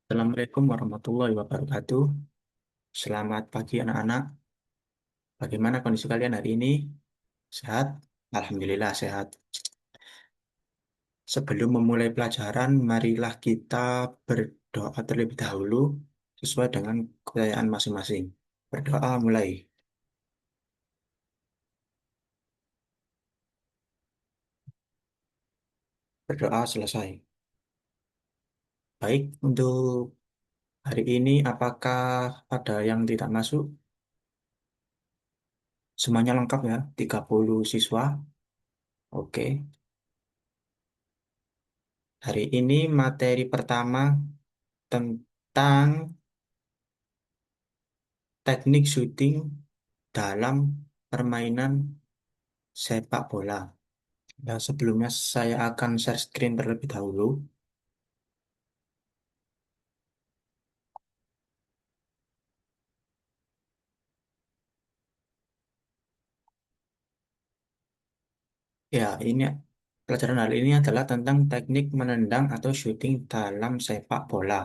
Assalamualaikum warahmatullahi wabarakatuh. Selamat pagi anak-anak. Bagaimana kondisi kalian hari ini? Sehat? Alhamdulillah sehat. Sebelum memulai pelajaran, marilah kita berdoa terlebih dahulu sesuai dengan kepercayaan masing-masing. Berdoa mulai. Berdoa selesai. Baik, untuk hari ini apakah ada yang tidak masuk? Semuanya lengkap ya, 30 siswa. Oke. Hari ini materi pertama tentang teknik syuting dalam permainan sepak bola. Nah, sebelumnya saya akan share screen terlebih dahulu. Ya, ini pelajaran hari ini adalah tentang teknik menendang atau syuting dalam sepak bola.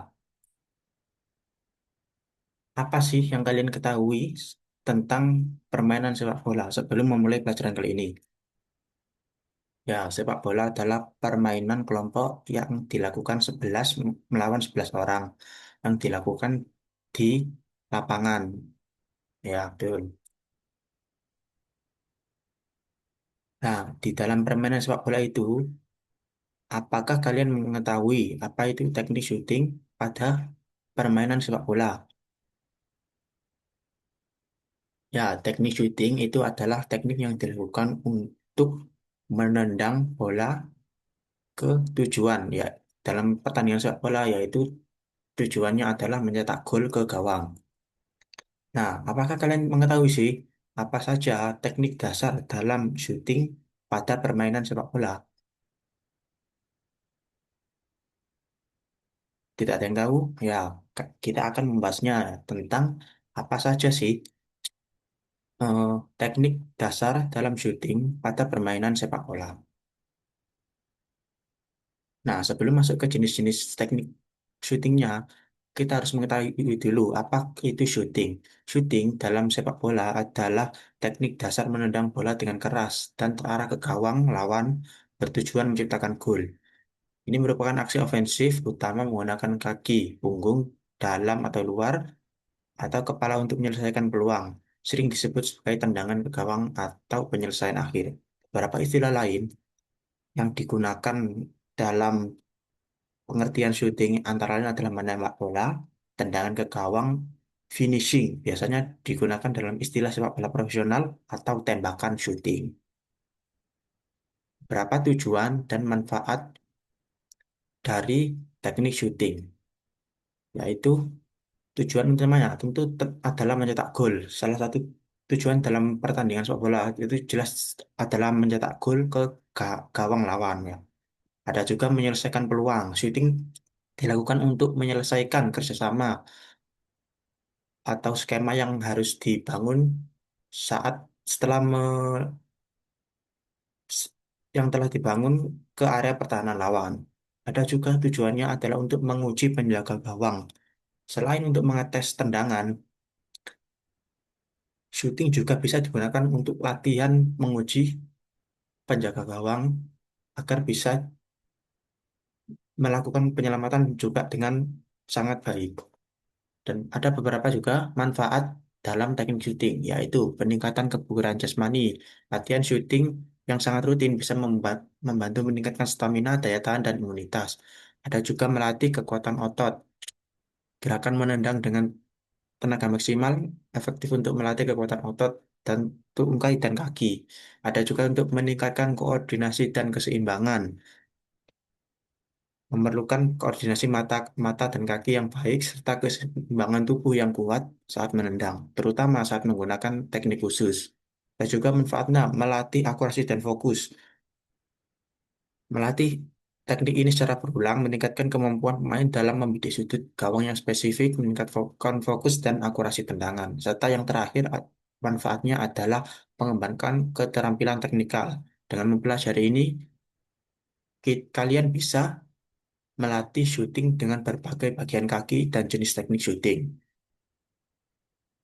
Apa sih yang kalian ketahui tentang permainan sepak bola sebelum memulai pelajaran kali ini? Ya, sepak bola adalah permainan kelompok yang dilakukan 11 melawan 11 orang yang dilakukan di lapangan. Ya, betul. Nah, di dalam permainan sepak bola itu, apakah kalian mengetahui apa itu teknik shooting pada permainan sepak bola? Ya, teknik shooting itu adalah teknik yang dilakukan untuk menendang bola ke tujuan. Ya, dalam pertandingan sepak bola yaitu tujuannya adalah mencetak gol ke gawang. Nah, apakah kalian mengetahui sih apa saja teknik dasar dalam shooting pada permainan sepak bola? Tidak ada yang tahu? Ya, kita akan membahasnya tentang apa saja sih eh, teknik dasar dalam syuting pada permainan sepak bola. Nah, sebelum masuk ke jenis-jenis teknik syutingnya, kita harus mengetahui dulu apa itu syuting. Syuting dalam sepak bola adalah teknik dasar menendang bola dengan keras dan terarah ke gawang lawan bertujuan menciptakan gol. Ini merupakan aksi ofensif utama menggunakan kaki, punggung, dalam atau luar atau kepala untuk menyelesaikan peluang, sering disebut sebagai tendangan ke gawang atau penyelesaian akhir. Beberapa istilah lain yang digunakan dalam pengertian shooting antara lain adalah menembak bola, tendangan ke gawang, finishing, biasanya digunakan dalam istilah sepak bola profesional atau tembakan shooting. Berapa tujuan dan manfaat dari teknik shooting? Yaitu tujuan utamanya tentu adalah mencetak gol. Salah satu tujuan dalam pertandingan sepak bola itu jelas adalah mencetak gol ke gawang lawan ya. Ada juga menyelesaikan peluang. Shooting dilakukan untuk menyelesaikan kerjasama atau skema yang harus dibangun saat setelah s- yang telah dibangun ke area pertahanan lawan. Ada juga tujuannya adalah untuk menguji penjaga gawang. Selain untuk mengetes tendangan, shooting juga bisa digunakan untuk latihan menguji penjaga gawang agar bisa melakukan penyelamatan juga dengan sangat baik. Dan ada beberapa juga manfaat dalam teknik shooting, yaitu peningkatan kebugaran jasmani. Latihan shooting yang sangat rutin bisa membantu meningkatkan stamina, daya tahan, dan imunitas. Ada juga melatih kekuatan otot. Gerakan menendang dengan tenaga maksimal efektif untuk melatih kekuatan otot dan tungkai dan kaki. Ada juga untuk meningkatkan koordinasi dan keseimbangan, memerlukan koordinasi mata dan kaki yang baik serta keseimbangan tubuh yang kuat saat menendang, terutama saat menggunakan teknik khusus. Dan juga manfaatnya melatih akurasi dan fokus. Melatih teknik ini secara berulang meningkatkan kemampuan pemain dalam membidik sudut gawang yang spesifik, meningkatkan fokus dan akurasi tendangan. Serta yang terakhir, manfaatnya adalah mengembangkan keterampilan teknikal. Dengan mempelajari ini, kalian bisa melatih syuting dengan berbagai bagian kaki dan jenis teknik syuting,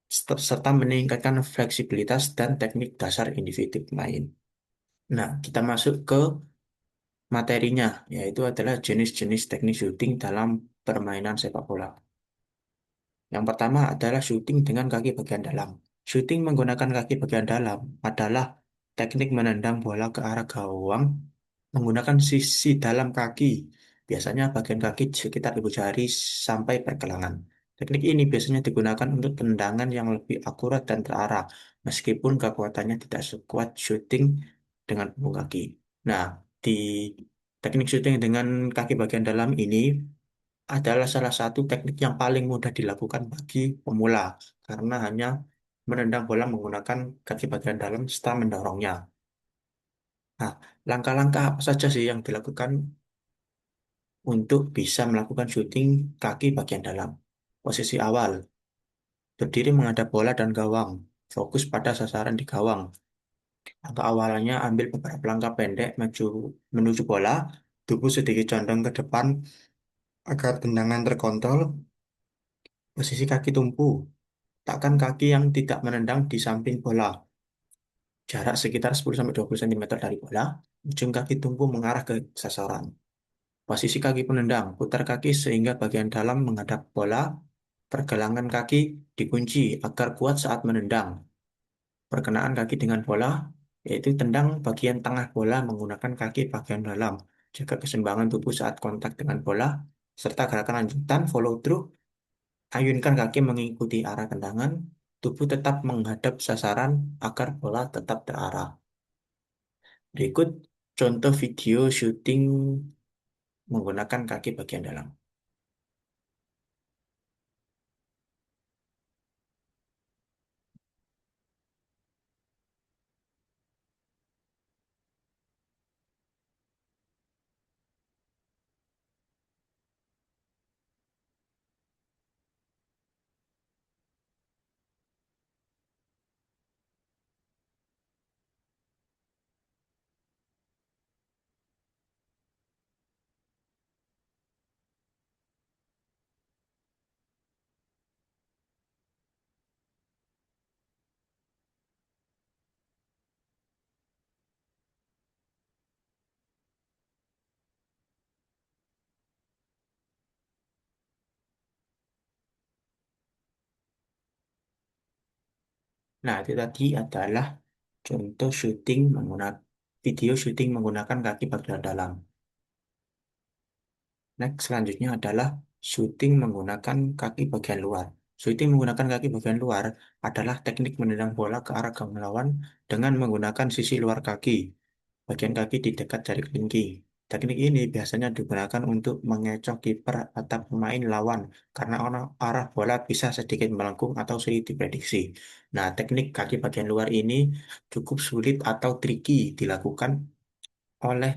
serta meningkatkan fleksibilitas dan teknik dasar individu pemain. Nah, kita masuk ke materinya, yaitu adalah jenis-jenis teknik syuting dalam permainan sepak bola. Yang pertama adalah syuting dengan kaki bagian dalam. Syuting menggunakan kaki bagian dalam adalah teknik menendang bola ke arah gawang menggunakan sisi dalam kaki, biasanya bagian kaki sekitar ibu jari sampai pergelangan. Teknik ini biasanya digunakan untuk tendangan yang lebih akurat dan terarah, meskipun kekuatannya tidak sekuat syuting dengan punggung kaki. Nah, di teknik syuting dengan kaki bagian dalam ini adalah salah satu teknik yang paling mudah dilakukan bagi pemula, karena hanya menendang bola menggunakan kaki bagian dalam serta mendorongnya. Nah, langkah-langkah apa saja sih yang dilakukan untuk bisa melakukan syuting kaki bagian dalam? Posisi awal, berdiri menghadap bola dan gawang, fokus pada sasaran di gawang. Langkah awalnya ambil beberapa langkah pendek menuju bola, tubuh sedikit condong ke depan agar tendangan terkontrol. Posisi kaki tumpu, takkan kaki yang tidak menendang di samping bola. Jarak sekitar 10-20 cm dari bola, ujung kaki tumpu mengarah ke sasaran. Posisi kaki penendang, putar kaki sehingga bagian dalam menghadap bola, pergelangan kaki dikunci agar kuat saat menendang. Perkenaan kaki dengan bola, yaitu tendang bagian tengah bola menggunakan kaki bagian dalam. Jaga keseimbangan tubuh saat kontak dengan bola, serta gerakan lanjutan follow through. Ayunkan kaki mengikuti arah tendangan, tubuh tetap menghadap sasaran agar bola tetap terarah. Berikut contoh video syuting menggunakan kaki bagian dalam. Nah, itu tadi adalah contoh syuting menggunakan video syuting menggunakan kaki bagian dalam. Next, selanjutnya adalah syuting menggunakan kaki bagian luar. Syuting menggunakan kaki bagian luar adalah teknik menendang bola ke arah gawang lawan dengan menggunakan sisi luar kaki, bagian kaki di dekat jari kelingking. Teknik ini biasanya digunakan untuk mengecoh kiper atau pemain lawan karena arah bola bisa sedikit melengkung atau sulit diprediksi. Nah, teknik kaki bagian luar ini cukup sulit atau tricky dilakukan oleh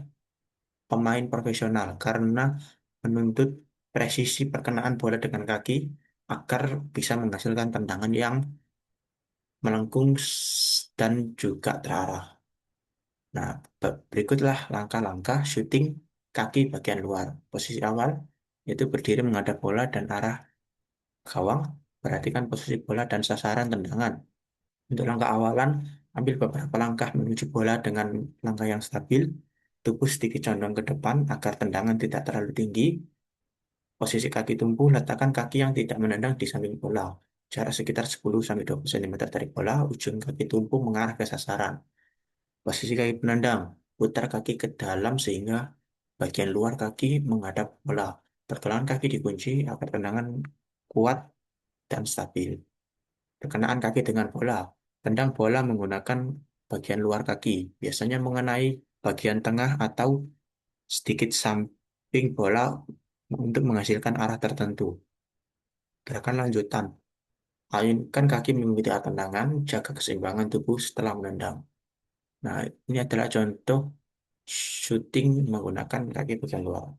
pemain profesional karena menuntut presisi perkenaan bola dengan kaki agar bisa menghasilkan tendangan yang melengkung dan juga terarah. Nah, berikutlah langkah-langkah syuting kaki bagian luar. Posisi awal yaitu berdiri menghadap bola dan arah gawang. Perhatikan posisi bola dan sasaran tendangan. Untuk langkah awalan, ambil beberapa langkah menuju bola dengan langkah yang stabil. Tubuh sedikit condong ke depan agar tendangan tidak terlalu tinggi. Posisi kaki tumpu, letakkan kaki yang tidak menendang di samping bola. Jarak sekitar 10-20 cm dari bola, ujung kaki tumpu mengarah ke sasaran. Posisi kaki penendang, putar kaki ke dalam sehingga bagian luar kaki menghadap bola. Pergelangan kaki dikunci agar tendangan kuat dan stabil. Perkenaan kaki dengan bola. Tendang bola menggunakan bagian luar kaki, biasanya mengenai bagian tengah atau sedikit samping bola untuk menghasilkan arah tertentu. Gerakan lanjutan. Ayunkan kaki mengikuti arah tendangan, jaga keseimbangan tubuh setelah menendang. Nah, ini adalah contoh shooting menggunakan kaki bagian luar.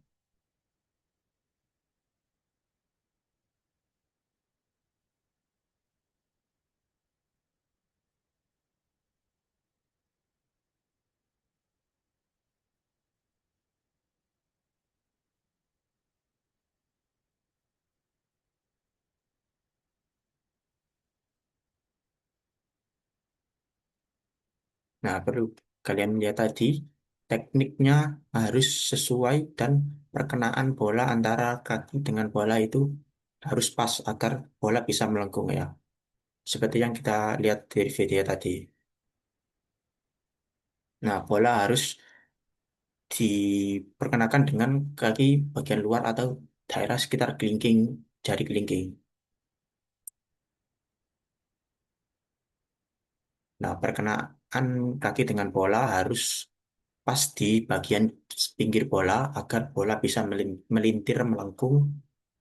Nah, perlu kalian lihat tadi, tekniknya harus sesuai dan perkenaan bola antara kaki dengan bola itu harus pas agar bola bisa melengkung ya. Seperti yang kita lihat dari video tadi. Nah, bola harus diperkenakan dengan kaki bagian luar atau daerah sekitar kelingking, jari kelingking. Nah, perkenaan kaki dengan bola harus pas di bagian pinggir bola agar bola bisa melintir melengkung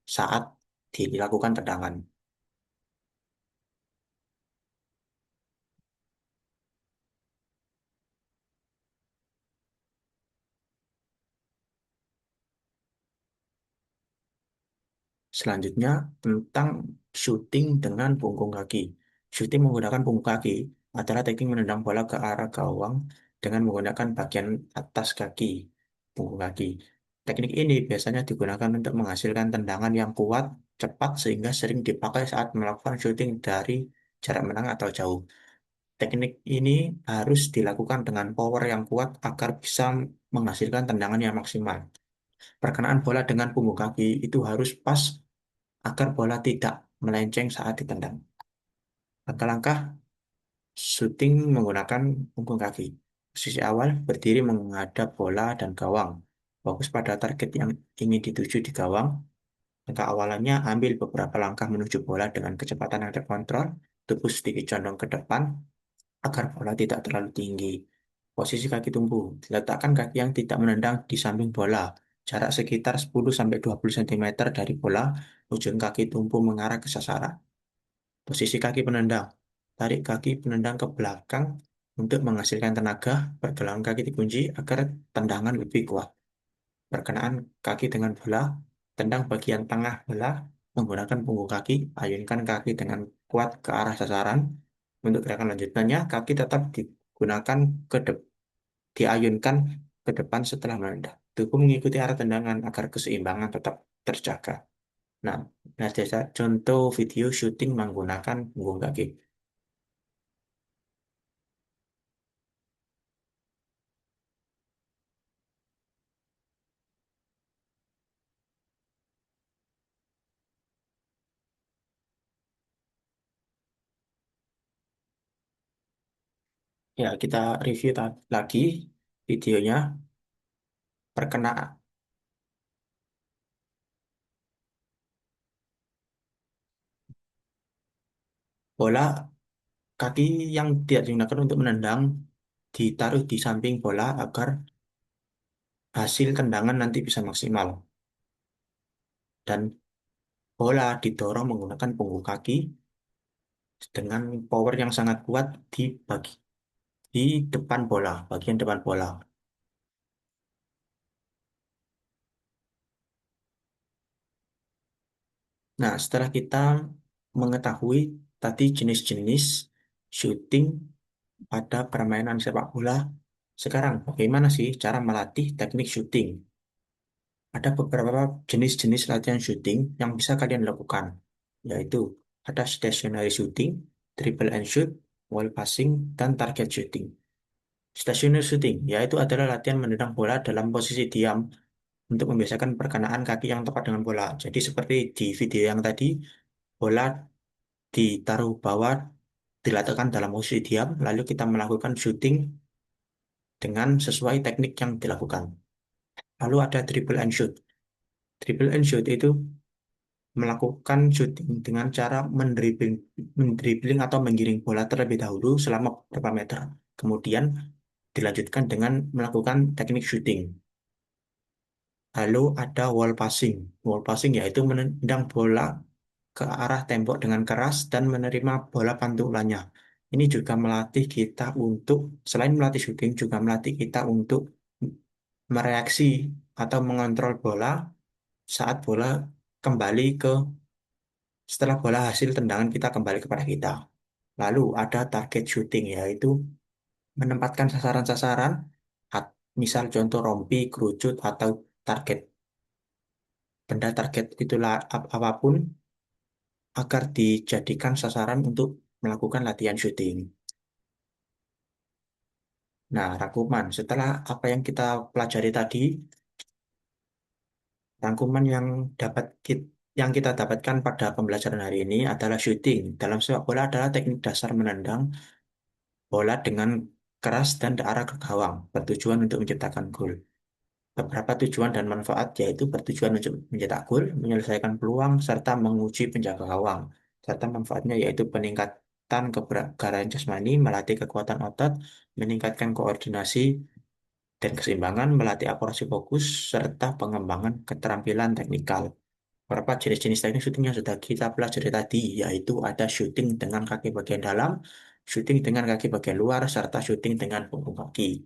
saat dilakukan tendangan. Selanjutnya tentang shooting dengan punggung kaki. Shooting menggunakan punggung kaki adalah teknik menendang bola ke arah gawang dengan menggunakan bagian atas kaki, punggung kaki. Teknik ini biasanya digunakan untuk menghasilkan tendangan yang kuat, cepat, sehingga sering dipakai saat melakukan shooting dari jarak menang atau jauh. Teknik ini harus dilakukan dengan power yang kuat agar bisa menghasilkan tendangan yang maksimal. Perkenaan bola dengan punggung kaki itu harus pas agar bola tidak melenceng saat ditendang. Langkah-langkah shooting menggunakan punggung kaki. Posisi awal berdiri menghadap bola dan gawang. Fokus pada target yang ingin dituju di gawang. Langkah awalannya ambil beberapa langkah menuju bola dengan kecepatan yang terkontrol. Tubuh sedikit condong ke depan agar bola tidak terlalu tinggi. Posisi kaki tumpu. Letakkan kaki yang tidak menendang di samping bola. Jarak sekitar 10-20 cm dari bola, ujung kaki tumpu mengarah ke sasaran. Posisi kaki penendang. Tarik kaki penendang ke belakang untuk menghasilkan tenaga. Pergelangan kaki dikunci agar tendangan lebih kuat. Perkenaan kaki dengan bola. Tendang bagian tengah bola menggunakan punggung kaki. Ayunkan kaki dengan kuat ke arah sasaran. Untuk gerakan lanjutannya, kaki tetap digunakan ke depan, diayunkan ke depan setelah menendang. Tubuh mengikuti arah tendangan agar keseimbangan tetap terjaga. Nah, nah jasa contoh video syuting menggunakan punggung kaki. Ya, kita review lagi videonya. Perkenaan bola kaki yang tidak digunakan untuk menendang ditaruh di samping bola agar hasil tendangan nanti bisa maksimal. Dan bola didorong menggunakan punggung kaki dengan power yang sangat kuat di depan bola, bagian depan bola. Nah, setelah kita mengetahui tadi jenis-jenis shooting pada permainan sepak bola, sekarang bagaimana sih cara melatih teknik shooting? Ada beberapa jenis-jenis latihan shooting yang bisa kalian lakukan, yaitu ada stationary shooting, dribble and shoot, wall passing, dan target shooting. Stationary shooting, yaitu adalah latihan menendang bola dalam posisi diam untuk membiasakan perkenaan kaki yang tepat dengan bola. Jadi seperti di video yang tadi, bola ditaruh bawah, diletakkan dalam posisi diam, lalu kita melakukan shooting dengan sesuai teknik yang dilakukan. Lalu ada dribble and shoot. Dribble and shoot itu melakukan shooting dengan cara mendribbling atau menggiring bola terlebih dahulu selama beberapa meter. Kemudian dilanjutkan dengan melakukan teknik shooting. Lalu ada wall passing. Wall passing yaitu menendang bola ke arah tembok dengan keras dan menerima bola pantulannya. Ini juga melatih kita untuk, selain melatih shooting, juga melatih kita untuk mereaksi atau mengontrol bola saat bola kembali ke, setelah bola hasil tendangan kita kembali kepada kita. Lalu ada target shooting, yaitu menempatkan sasaran-sasaran, misal contoh rompi, kerucut, atau target. Benda target itulah apapun agar dijadikan sasaran untuk melakukan latihan shooting. Nah, rangkuman. Setelah apa yang kita pelajari tadi, rangkuman yang kita dapatkan pada pembelajaran hari ini adalah shooting. Dalam sepak bola adalah teknik dasar menendang bola dengan keras dan arah ke gawang, bertujuan untuk menciptakan gol. Beberapa tujuan dan manfaat yaitu bertujuan untuk mencetak gol, menyelesaikan peluang, serta menguji penjaga gawang. Serta manfaatnya yaitu peningkatan kebugaran jasmani, melatih kekuatan otot, meningkatkan koordinasi dan keseimbangan, melatih akurasi fokus, serta pengembangan keterampilan teknikal. Beberapa jenis-jenis teknik syuting yang sudah kita pelajari tadi, yaitu ada syuting dengan kaki bagian dalam, syuting dengan kaki bagian luar, serta syuting dengan punggung kaki.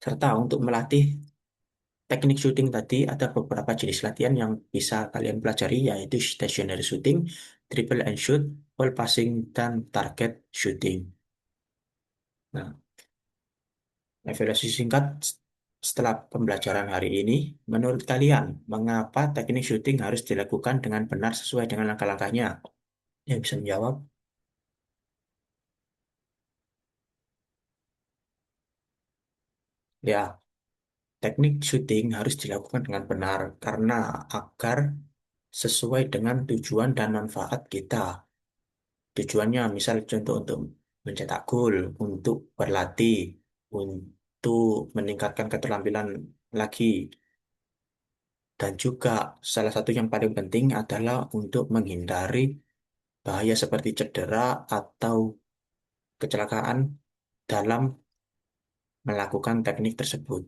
Serta untuk melatih teknik syuting tadi, ada beberapa jenis latihan yang bisa kalian pelajari, yaitu stationary shooting, triple and shoot, ball passing, dan target shooting. Nah, evaluasi singkat setelah pembelajaran hari ini, menurut kalian, mengapa teknik syuting harus dilakukan dengan benar sesuai dengan langkah-langkahnya? Yang bisa menjawab? Ya, teknik syuting harus dilakukan dengan benar karena agar sesuai dengan tujuan dan manfaat kita. Tujuannya misal contoh untuk mencetak gol, untuk berlatih, untuk meningkatkan keterampilan lagi, dan juga salah satu yang paling penting adalah untuk menghindari bahaya seperti cedera atau kecelakaan dalam melakukan teknik tersebut.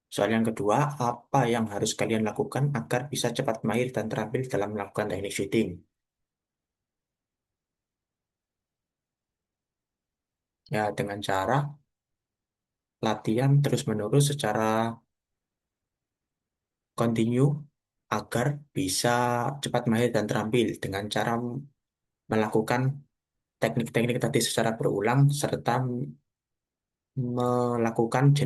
Soal yang kedua, apa yang harus kalian lakukan agar bisa cepat mahir dan terampil dalam melakukan teknik shooting? Ya, dengan cara latihan terus-menerus secara kontinu agar bisa cepat mahir dan terampil dengan cara melakukan teknik-teknik tadi secara berulang serta melakukan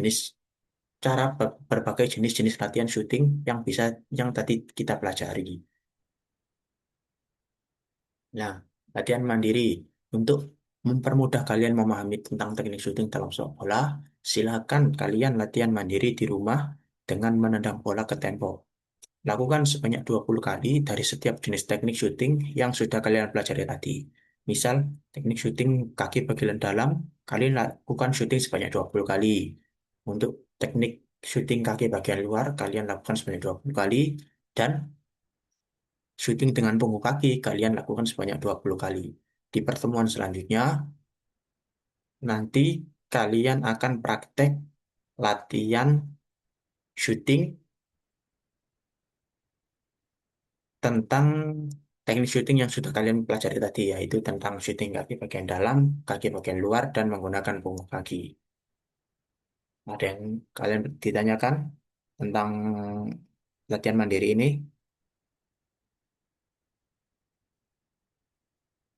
berbagai jenis-jenis latihan shooting yang tadi kita pelajari. Nah, latihan mandiri untuk mempermudah kalian memahami tentang teknik syuting dalam sepak bola, silakan kalian latihan mandiri di rumah dengan menendang bola ke tembok. Lakukan sebanyak 20 kali dari setiap jenis teknik syuting yang sudah kalian pelajari tadi. Misal, teknik syuting kaki bagian dalam, kalian lakukan syuting sebanyak 20 kali. Untuk teknik syuting kaki bagian luar, kalian lakukan sebanyak 20 kali. Dan syuting dengan punggung kaki, kalian lakukan sebanyak 20 kali. Di pertemuan selanjutnya, nanti kalian akan praktek latihan syuting tentang teknik syuting yang sudah kalian pelajari tadi, yaitu tentang syuting kaki bagian dalam, kaki bagian luar, dan menggunakan punggung kaki. Ada yang kalian ditanyakan tentang latihan mandiri ini?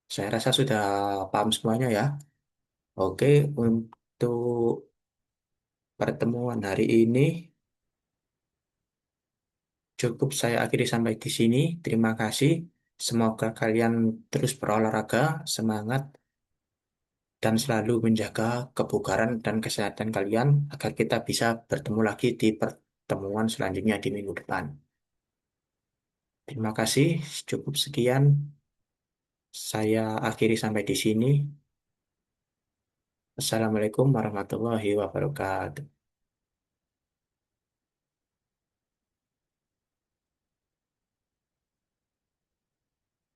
Saya rasa sudah paham semuanya ya. Oke, untuk pertemuan hari ini cukup saya akhiri sampai di sini. Terima kasih. Semoga kalian terus berolahraga, semangat, dan selalu menjaga kebugaran dan kesehatan kalian agar kita bisa bertemu lagi di pertemuan selanjutnya di minggu depan. Terima kasih. Cukup sekian. Saya akhiri sampai di sini. Assalamualaikum warahmatullahi wabarakatuh.